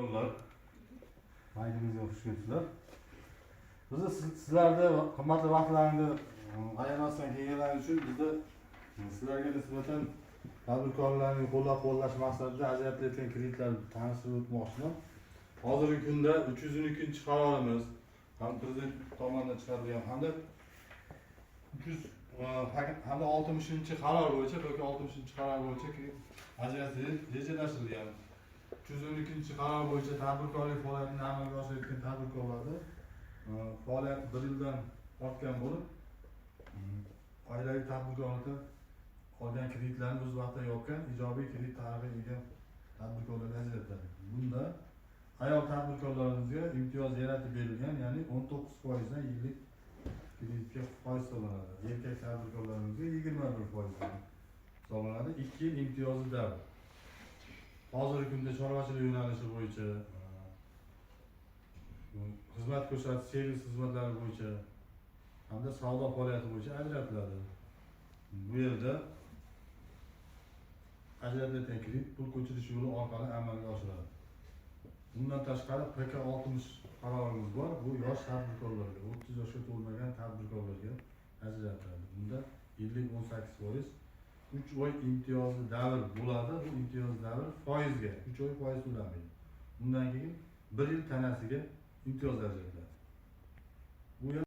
Tadbirkorlar, maydamizga xush kelibsizlar. Biz sizlarda qimmatli vaqtlaringizni ayamasdan kelganlaringiz uchun bizda sizlarga nisbatan tadbirkorlarning qo'llab-quvvatlash maqsadida ajratilayotgan kreditlarni tanishtirib o'tmoqchiman. Hozirgi kunda 312 qarorimiz ham prezident tomonidan chiqarilgan hamda 60 qaror bo'yicha yoki 60 qaror bo'yicha ajratish rejalashtirilgan. 312 qaror bo'yicha tadbirkorlik faoliyatini amalga oshirayotgan tadbirkorlarda faoliyat 1 yildan ortgan bo'lib, oilaviy tadbirkorlikda qolgan kreditlarni o'z vaqtida yopgan ijobiy kredit tarixiga ega tadbirkorlarga ajratiladi. Bunda ayol tadbirkorlarimizga imtiyoz yaratib berilgan, ya'ni 19% dan yillik kreditga foiz hisoblanadi. Erkak tadbirkorlarimizga 21% hisoblanadi. 2 yil imtiyozli davr. Hozirgi kunda chorvachilik yo'nalishi bo'yicha, xizmat ko'rsatish servis xizmatlari bo'yicha hamda savdo faoliyati bo'yicha ajratiladi. Bu yerda ajratilayotgan kredit pul ko'chirish yo'li orqali amalga oshiradi. Bundan tashqari PK60 qarorimiz bor. Bu yosh tadbirkorlarga, 30 yoshga to'lmagan tadbirkorlarga ajratiladi. Bunda yillik 18%, 3 oy imtiyozli davr bo'ladi. Bu imtiyozli davr foizga, 3 oy foiz to'lanmaydi. Bundan keyin 1 yil tanasiga imtiyoz ajratiladi. Bu